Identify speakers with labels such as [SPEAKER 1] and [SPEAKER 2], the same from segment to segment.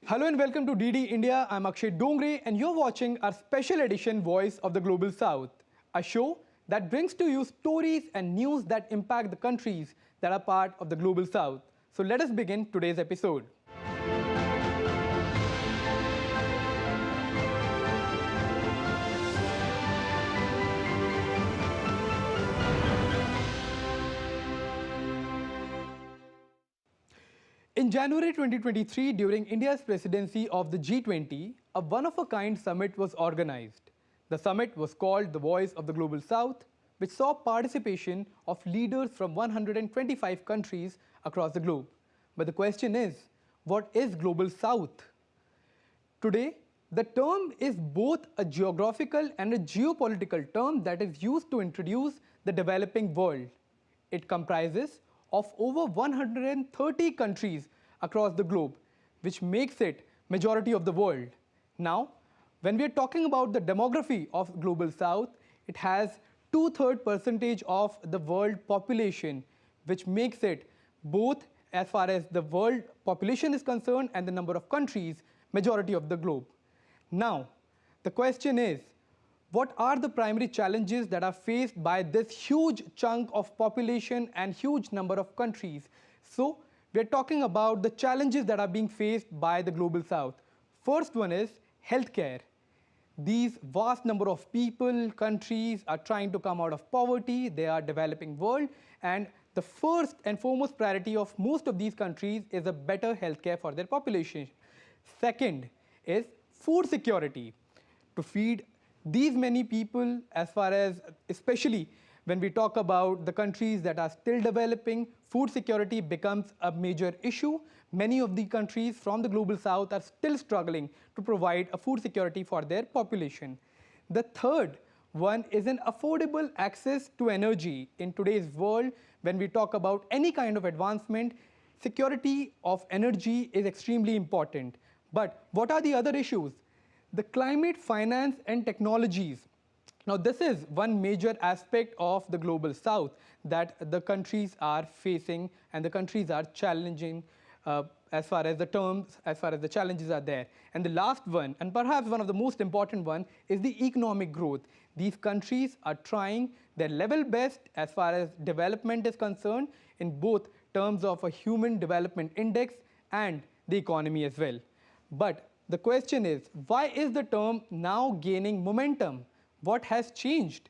[SPEAKER 1] Hello and welcome to DD India. I'm Akshay Dongre and you're watching our special edition Voice of the Global South, a show that brings to you stories and news that impact the countries that are part of the Global South. So let us begin today's episode. In January 2023, during India's presidency of the G20, a one-of-a-kind summit was organized. The summit was called the Voice of the Global South, which saw participation of leaders from 125 countries across the globe. But the question is, what is Global South? Today, the term is both a geographical and a geopolitical term that is used to introduce the developing world. It comprises of over 130 countries across the globe, which makes it majority of the world. Now, when we are talking about the demography of Global South, it has 2/3% of the world population, which makes it both as far as the world population is concerned and the number of countries, majority of the globe. Now, the question is, what are the primary challenges that are faced by this huge chunk of population and huge number of countries? So, we are talking about the challenges that are being faced by the Global South. First one is healthcare. These vast number of people, countries are trying to come out of poverty, they are developing world, and the first and foremost priority of most of these countries is a better healthcare for their population. Second is food security. To feed these many people, as far as especially when we talk about the countries that are still developing, food security becomes a major issue. Many of the countries from the Global South are still struggling to provide a food security for their population. The third one is an affordable access to energy. In today's world, when we talk about any kind of advancement, security of energy is extremely important. But what are the other issues? The climate, finance, and technologies. Now, this is one major aspect of the Global South that the countries are facing and the countries are challenging as far as the terms, as far as the challenges are there. And the last one, and perhaps one of the most important one, is the economic growth. These countries are trying their level best as far as development is concerned in both terms of a human development index and the economy as well. But the question is, why is the term now gaining momentum? What has changed?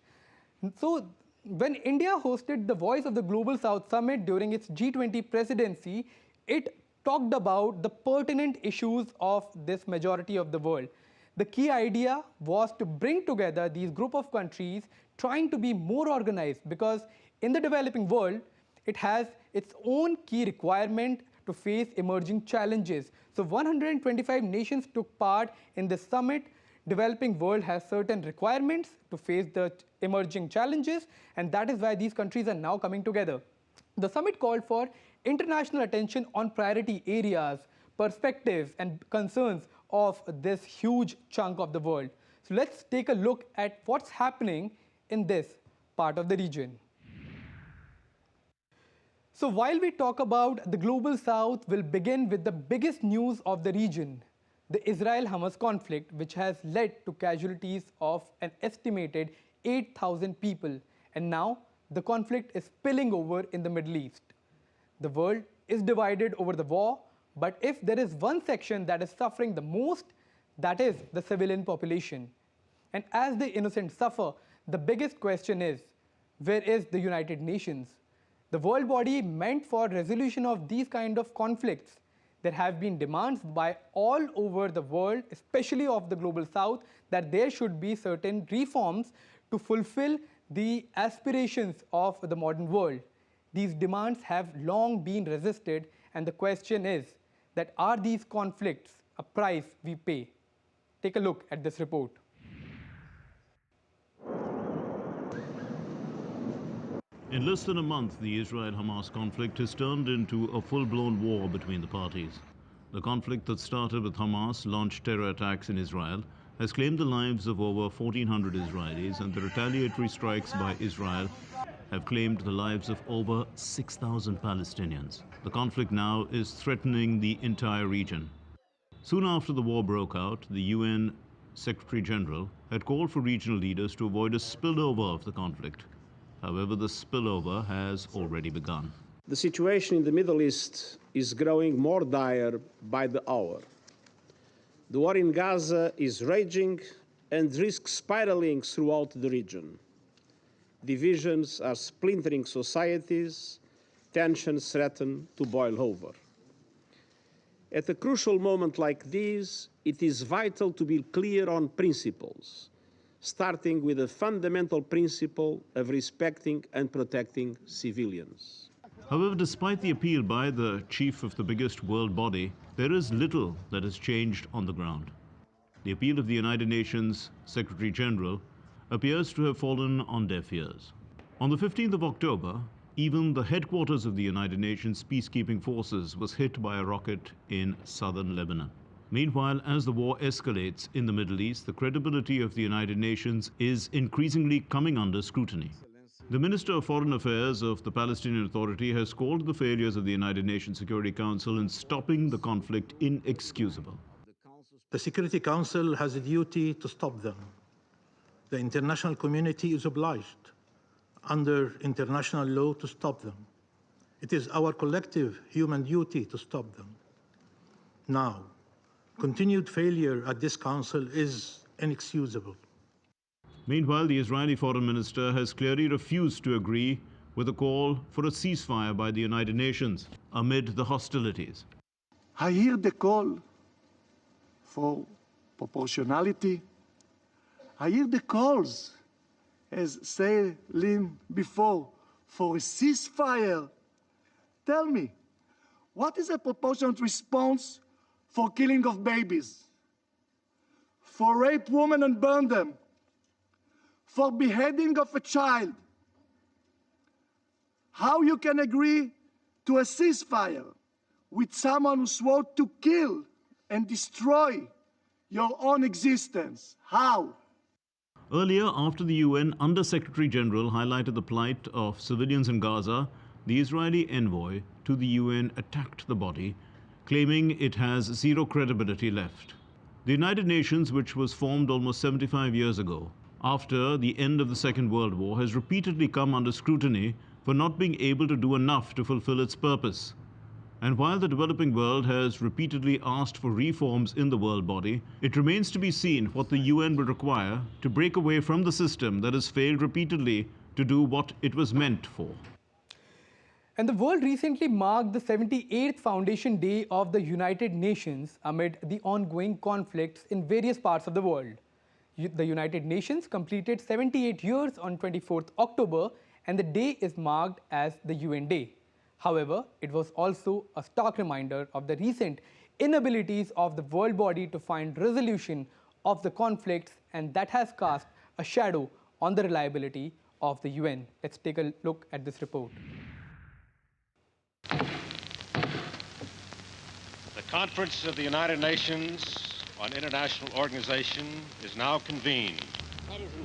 [SPEAKER 1] So, when India hosted the Voice of the Global South Summit during its G20 presidency, it talked about the pertinent issues of this majority of the world. The key idea was to bring together these group of countries trying to be more organized, because in the developing world, it has its own key requirement to face emerging challenges. So 125 nations took part in this summit. Developing world has certain requirements to face the emerging challenges, and that is why these countries are now coming together. The summit called for international attention on priority areas, perspectives, and concerns of this huge chunk of the world. So let's take a look at what's happening in this part of the region. So while we talk about the Global South, we'll begin with the biggest news of the region, the Israel Hamas conflict, which has led to casualties of an estimated 8,000 people. And now the conflict is spilling over in the Middle East. The world is divided over the war, but if there is one section that is suffering the most, that is the civilian population. And as the innocent suffer, the biggest question is, where is the United Nations? The world body meant for resolution of these kind of conflicts. There have been demands by all over the world, especially of the Global South, that there should be certain reforms to fulfill the aspirations of the modern world. These demands have long been resisted, and the question is that are these conflicts a price we pay? Take a look at this report.
[SPEAKER 2] In less than a month, the Israel-Hamas conflict has turned into a full-blown war between the parties. The conflict that started with Hamas launched terror attacks in Israel, has claimed the lives of over 1,400 Israelis, and the retaliatory strikes by Israel have claimed the lives of over 6,000 Palestinians. The conflict now is threatening the entire region. Soon after the war broke out, the UN Secretary General had called for regional leaders to avoid a spillover of the conflict. However, the spillover has already begun.
[SPEAKER 3] The situation in the Middle East is growing more dire by the hour. The war in Gaza is raging and risks spiraling throughout the region. Divisions are splintering societies, tensions threaten to boil over. At a crucial moment like this, it is vital to be clear on principles, starting with the fundamental principle of respecting and protecting civilians.
[SPEAKER 2] However, despite the appeal by the chief of the biggest world body, there is little that has changed on the ground. The appeal of the United Nations Secretary General appears to have fallen on deaf ears. On the 15th of October, even the headquarters of the United Nations peacekeeping forces was hit by a rocket in southern Lebanon. Meanwhile, as the war escalates in the Middle East, the credibility of the United Nations is increasingly coming under scrutiny. The Minister of Foreign Affairs of the Palestinian Authority has called the failures of the United Nations Security Council in stopping the conflict inexcusable.
[SPEAKER 4] The Security Council has a duty to stop them. The international community is obliged under international law to stop them. It is our collective human duty to stop them. Now, continued failure at this council is inexcusable.
[SPEAKER 2] Meanwhile, the Israeli foreign minister has clearly refused to agree with a call for a ceasefire by the United Nations amid the hostilities.
[SPEAKER 5] I hear the call for proportionality. I hear the calls, as saying before, for a ceasefire. Tell me, what is a proportionate response for killing of babies, for rape women and burn them, for beheading of a child? How you can agree to a ceasefire with someone who swore to kill and destroy your own existence? How?
[SPEAKER 2] Earlier, after the UN Under-Secretary General highlighted the plight of civilians in Gaza, the Israeli envoy to the UN attacked the body, claiming it has zero credibility left. The United Nations, which was formed almost 75 years ago, after the end of the Second World War, has repeatedly come under scrutiny for not being able to do enough to fulfill its purpose. And while the developing world has repeatedly asked for reforms in the world body, it remains to be seen what the UN will require to break away from the system that has failed repeatedly to do what it was meant for.
[SPEAKER 1] And the world recently marked the 78th Foundation Day of the United Nations amid the ongoing conflicts in various parts of the world. The United Nations completed 78 years on 24th October, and the day is marked as the UN Day. However, it was also a stark reminder of the recent inabilities of the world body to find resolution of the conflicts, and that has cast a shadow on the reliability of the UN. Let's take a look at this report.
[SPEAKER 6] The Conference of the United Nations on International Organization is now convened.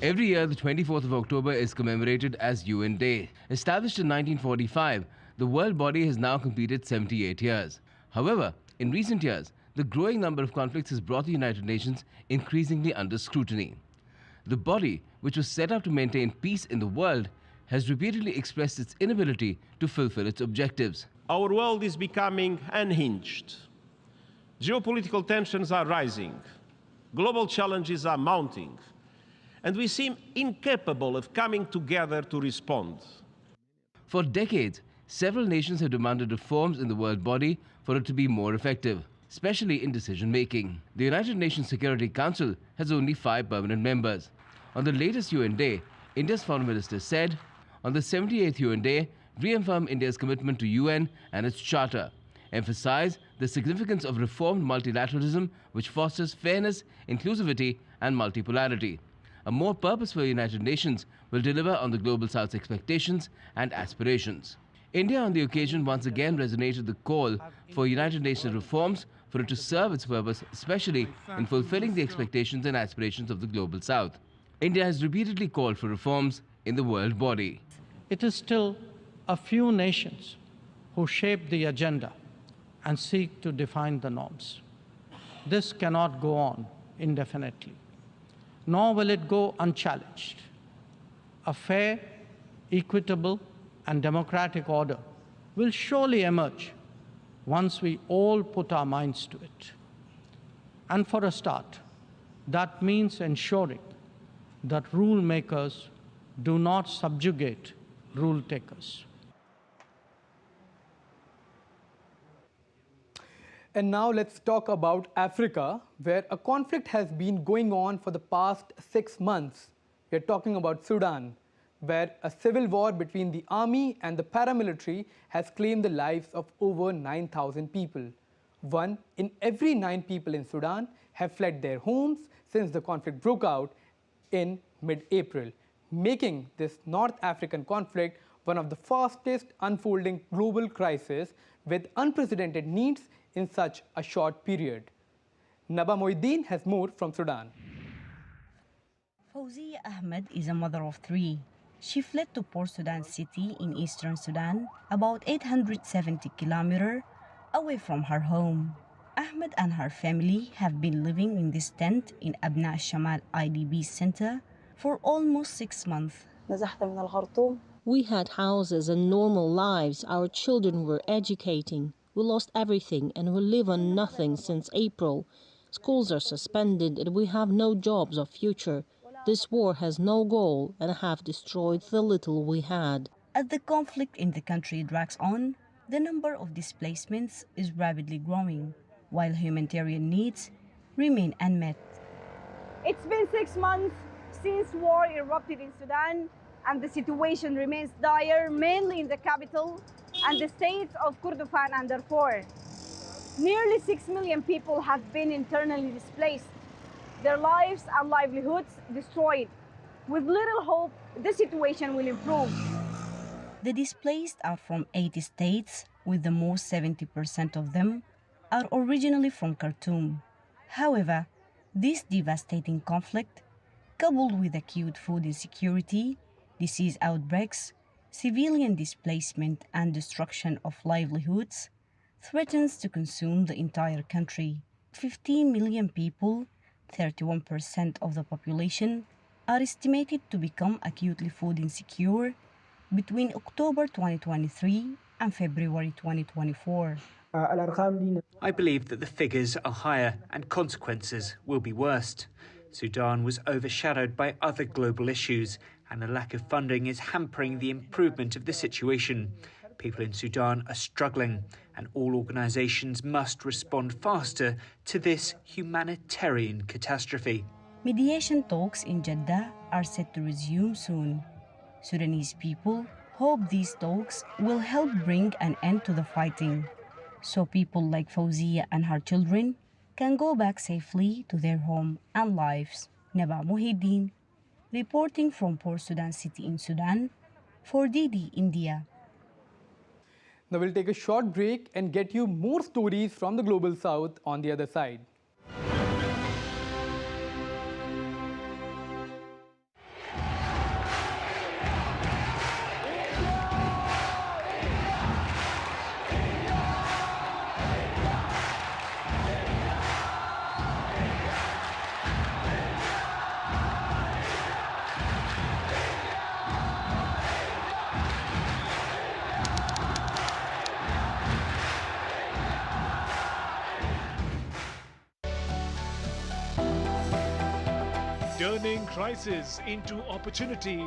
[SPEAKER 7] Every year, the 24th of October is commemorated as UN Day. Established in 1945, the world body has now completed 78 years. However, in recent years, the growing number of conflicts has brought the United Nations increasingly under scrutiny. The body, which was set up to maintain peace in the world, has repeatedly expressed its inability to fulfill its objectives.
[SPEAKER 3] Our world is becoming unhinged. Geopolitical tensions are rising. Global challenges are mounting. And we seem incapable of coming together to respond.
[SPEAKER 7] For decades, several nations have demanded reforms in the world body for it to be more effective, especially in decision-making. The United Nations Security Council has only 5 permanent members. On the latest UN Day, India's Foreign Minister said, on the 78th UN Day, reaffirm India's commitment to UN and its charter, emphasize the significance of reformed multilateralism which fosters fairness, inclusivity and multipolarity. A more purposeful United Nations will deliver on the Global South's expectations and aspirations. India on the occasion once again resonated the call for United Nations reforms for it to serve its purpose, especially in fulfilling the expectations and aspirations of the Global South. India has repeatedly called for reforms in the world body.
[SPEAKER 8] It is still a few nations who shape the agenda and seek to define the norms. this cannot go on indefinitely, nor will it go unchallenged. A fair, equitable, and democratic order will surely emerge once we all put our minds to it. And for a start, that means ensuring that rule makers do not subjugate rule takers.
[SPEAKER 1] And now let's talk about Africa, where a conflict has been going on for the past 6 months. We're talking about Sudan, where a civil war between the army and the paramilitary has claimed the lives of over 9,000 people. 1 in every 9 people in Sudan have fled their homes since the conflict broke out in mid-April, making this North African conflict one of the fastest unfolding global crises with unprecedented needs in such a short period. Naba Moiddin has more from Sudan.
[SPEAKER 9] Fawzia Ahmed is a mother of 3. She fled to Port Sudan city in eastern Sudan, about 870 kilometers away from her home. Ahmed and her family have been living in this tent in Abna Shamal IDB center for almost 6 months.
[SPEAKER 10] We had houses and normal lives. Our children were educating. We lost everything and we live on nothing since April. Schools are suspended and we have no jobs or future. This war has no goal and have destroyed the little we had.
[SPEAKER 9] As the conflict in the country drags on, the number of displacements is rapidly growing, while humanitarian needs remain unmet.
[SPEAKER 11] It's been 6 months since war erupted in Sudan, and the situation remains dire, mainly in the capital and the states of Kordofan and Darfur. Nearly 6 million people have been internally displaced, their lives and livelihoods destroyed. With little hope, the situation will improve.
[SPEAKER 9] The displaced are from 80 states, with the most 70% of them are originally from Khartoum. However, this devastating conflict, coupled with acute food insecurity, disease outbreaks, civilian displacement and destruction of livelihoods, threatens to consume the entire country. 15 million people, 31% of the population, are estimated to become acutely food insecure between October 2023 and February 2024.
[SPEAKER 12] I believe that the figures are higher and consequences will be worse. Sudan was overshadowed by other global issues, and a lack of funding is hampering the improvement of the situation. People in Sudan are struggling, and all organisations must respond faster to this humanitarian catastrophe.
[SPEAKER 9] Mediation talks in Jeddah are set to resume soon. Sudanese people hope these talks will help bring an end to the fighting, so people like Fawzia and her children can go back safely to their home and lives. Naba Mohiddin, reporting from Port Sudan city in Sudan for DD India.
[SPEAKER 1] Now we'll take a short break and get you more stories from the Global South on the other side.
[SPEAKER 13] Turning crisis into opportunity,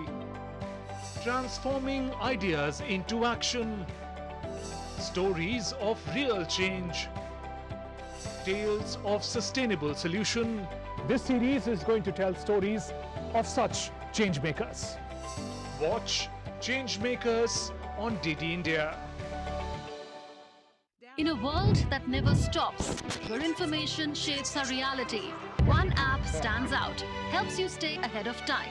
[SPEAKER 13] transforming ideas into action, stories of real change, tales of sustainable solution.
[SPEAKER 14] This series is going to tell stories of such change makers.
[SPEAKER 13] Watch Change Makers on DD India.
[SPEAKER 15] In a world that never stops, where information shapes our reality, one app stands out, helps you stay ahead of time.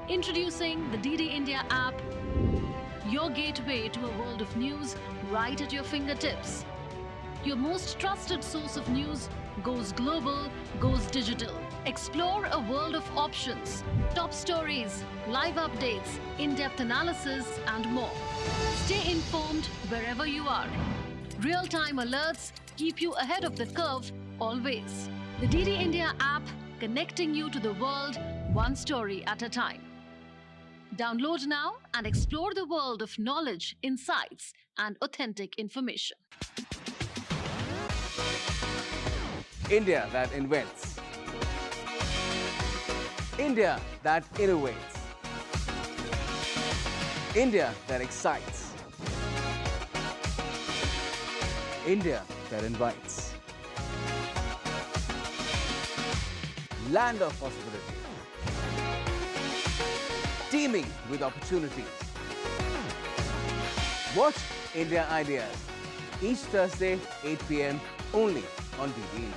[SPEAKER 15] Introducing the DD India app, your gateway to a world of news right at your fingertips. Your most trusted source of news goes global, goes digital. Explore a world of options, top stories, live updates, in-depth analysis, and more. Stay informed wherever you are. Real-time alerts keep you ahead of the curve always. The DD India app, connecting you to the world one story at a time. Download now and explore the world of knowledge, insights, and authentic information.
[SPEAKER 7] India that invents. India that innovates. India that excites. India that invites. Land of possibility. Teeming with opportunities. Watch India Ideas each Thursday, 8 p.m. only on DD India.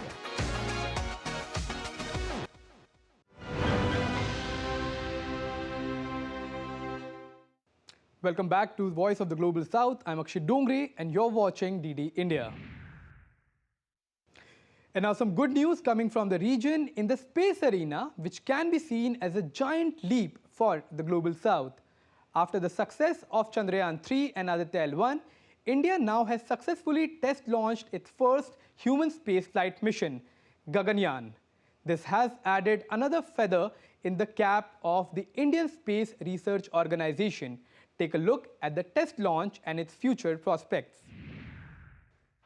[SPEAKER 1] Welcome back to Voice of the Global South. I'm Akshit Dongre and you're watching DD India. And now some good news coming from the region in the space arena, which can be seen as a giant leap for the Global South. After the success of Chandrayaan-3 and Aditya L1, India now has successfully test-launched its first human spaceflight mission, Gaganyaan. This has added another feather in the cap of the Indian Space Research Organization. Take a look at the test launch and its future prospects.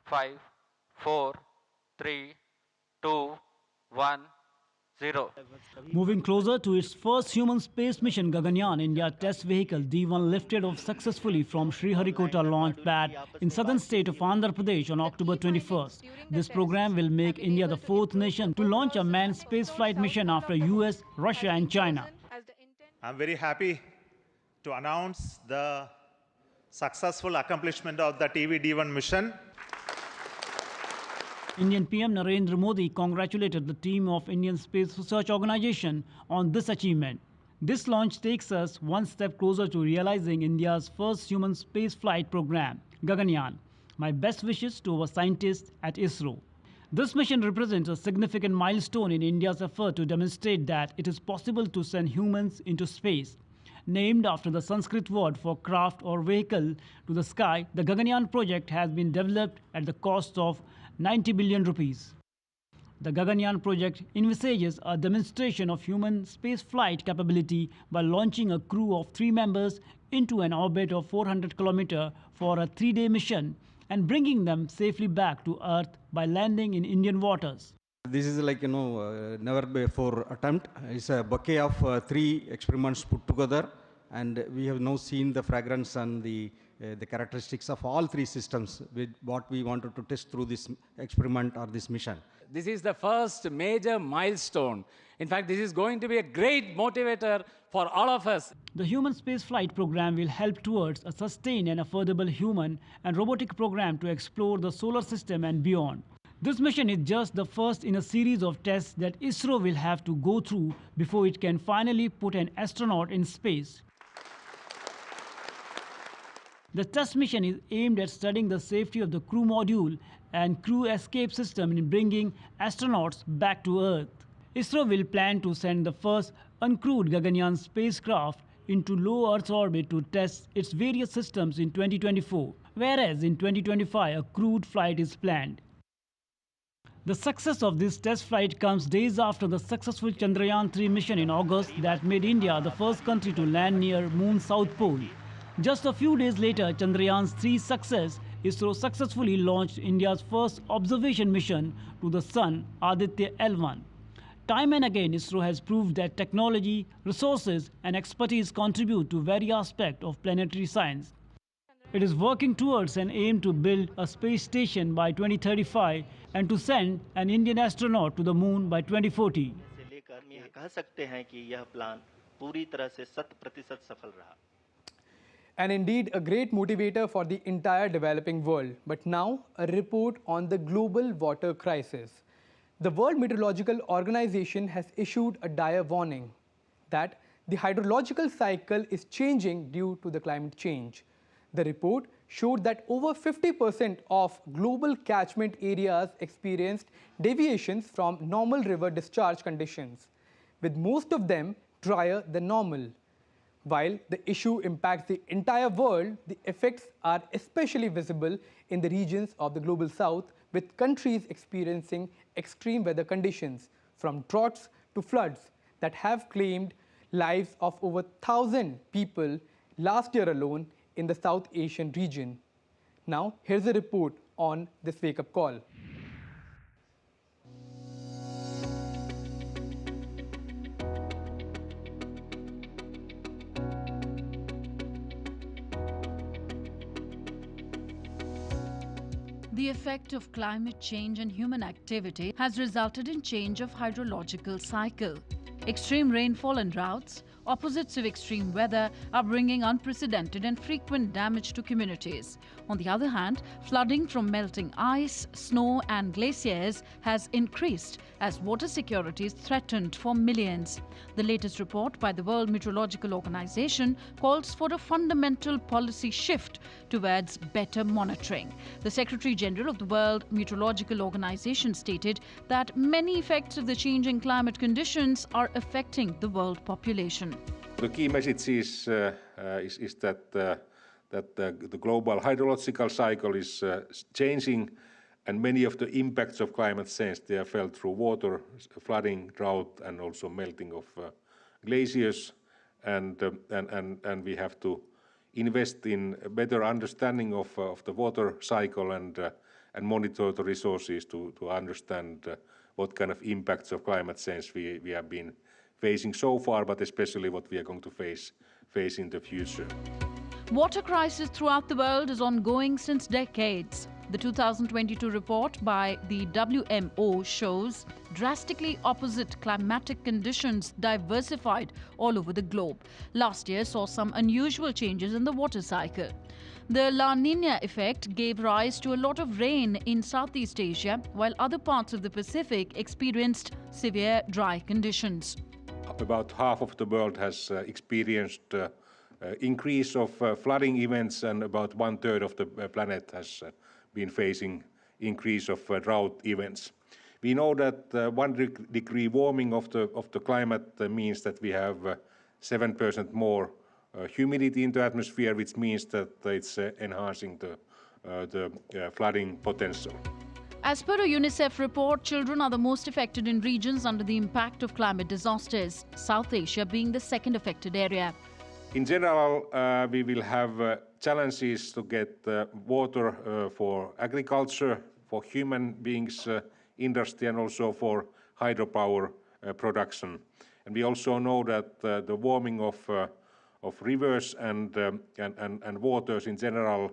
[SPEAKER 16] 5, 4, 3, 2, 1, 0.
[SPEAKER 17] Moving closer to its first human space mission, Gaganyaan, India test vehicle D1 lifted off successfully from Sriharikota launch pad in southern state of Andhra Pradesh on October 21st. This program will make India the fourth nation to launch a manned spaceflight mission after US, Russia and China.
[SPEAKER 18] I'm very happy to announce the successful accomplishment of the TV-D1 mission.
[SPEAKER 17] Indian PM Narendra Modi congratulated the team of Indian Space Research Organization on this achievement. This launch takes us one step closer to realizing India's first human space flight program, Gaganyaan. My best wishes to our scientists at ISRO. This mission represents a significant milestone in India's effort to demonstrate that it is possible to send humans into space. Named after the Sanskrit word for craft or vehicle to the sky, the Gaganyaan project has been developed at the cost of 90 billion rupees. The Gaganyaan project envisages a demonstration of human space flight capability by launching a crew of 3 members into an orbit of 400 km for a 3-day mission and bringing them safely back to Earth by landing in Indian waters.
[SPEAKER 19] This is like, never before attempt. It's a bouquet of 3 experiments put together, and we have now seen the fragrance and the characteristics of all 3 systems with what we wanted to test through this experiment or this mission.
[SPEAKER 20] This is the first major milestone. In fact, this is going to be a great motivator for all of us.
[SPEAKER 17] The human spaceflight program will help towards a sustained and affordable human and robotic program to explore the solar system and beyond. This mission is just the first in a series of tests that ISRO will have to go through before it can finally put an astronaut in space. The test mission is aimed at studying the safety of the crew module and crew escape system in bringing astronauts back to Earth. ISRO will plan to send the first uncrewed Gaganyaan spacecraft into low Earth orbit to test its various systems in 2024, whereas in 2025 a crewed flight is planned. The success of this test flight comes days after the successful Chandrayaan-3 mission in August that made India the first country to land near Moon's South Pole. Just a few days later, Chandrayaan's 3 success, ISRO successfully launched India's first observation mission to the Sun, Aditya L1. Time and again, ISRO has proved that technology, resources and expertise contribute to various aspects of planetary science. It is working towards an aim to build a space station by 2035 and to send an Indian astronaut to the moon by 2040.
[SPEAKER 1] And indeed a great motivator for the entire developing world. But now a report on the global water crisis. The World Meteorological Organization has issued a dire warning that the hydrological cycle is changing due to the climate change. The report showed that over 50% of global catchment areas experienced deviations from normal river discharge conditions, with most of them drier than normal. While the issue impacts the entire world, the effects are especially visible in the regions of the global south, with countries experiencing extreme weather conditions, from droughts to floods, that have claimed lives of over 1,000 people last year alone in the South Asian region. Now, here's a report on this wake-up call.
[SPEAKER 21] The effect of climate change and human activity has resulted in change of hydrological cycle. Extreme rainfall and droughts, opposites of extreme weather, are bringing unprecedented and frequent damage to communities. On the other hand, flooding from melting ice, snow and glaciers has increased as water security is threatened for millions. The latest report by the World Meteorological Organization calls for a fundamental policy shift towards better monitoring. The Secretary General of the World Meteorological Organization stated that many effects of the changing climate conditions are affecting the world population.
[SPEAKER 22] The key message is that the global hydrological cycle is changing, and many of the impacts of climate change, they are felt through water, flooding, drought, and also melting of glaciers. And we have to invest in a better understanding of the water cycle and monitor the resources to understand what kind of impacts of climate change we have been facing so far, but especially what we are going to face in the future.
[SPEAKER 21] Water crisis throughout the world is ongoing since decades. The 2022 report by the WMO shows drastically opposite climatic conditions diversified all over the globe. Last year saw some unusual changes in the water cycle. The La Nina effect gave rise to a lot of rain in Southeast Asia, while other parts of the Pacific experienced severe dry conditions.
[SPEAKER 22] About half of the world has experienced increase of flooding events, and about 1/3 of the planet has been facing increase of drought events. We know that 1 degree warming of the climate means that we have 7% more humidity in the atmosphere, which means that it's enhancing the flooding potential.
[SPEAKER 21] As per a UNICEF report, children are the most affected in regions under the impact of climate disasters, South Asia being the second affected area.
[SPEAKER 22] In general, we will have challenges to get water for agriculture, for human beings, industry, and also for hydropower production. And we also know that the warming of rivers and waters in general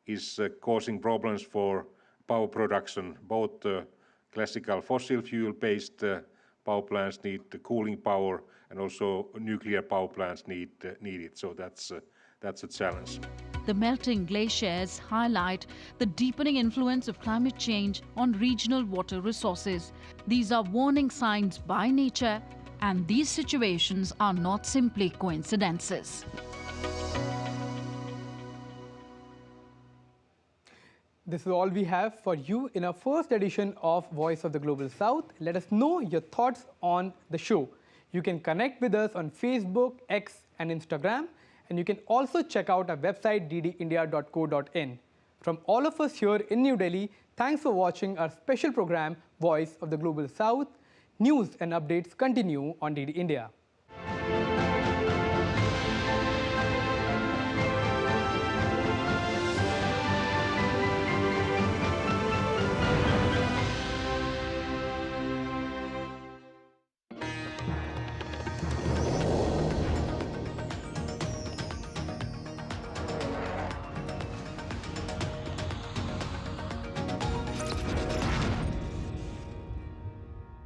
[SPEAKER 22] is causing problems for power production. Both classical fossil fuel-based power plants need the cooling power, and also nuclear power plants need it. So that's a challenge.
[SPEAKER 21] The melting glaciers highlight the deepening influence of climate change on regional water resources. These are warning signs by nature, and these situations are not simply coincidences.
[SPEAKER 1] This is all we have for you in our first edition of Voice of the Global South. Let us know your thoughts on the show. You can connect with us on Facebook, X, and Instagram. And you can also check out our website, ddindia.co.in. From all of us here in New Delhi, thanks for watching our special program, Voice of the Global South. News and updates continue on DD India.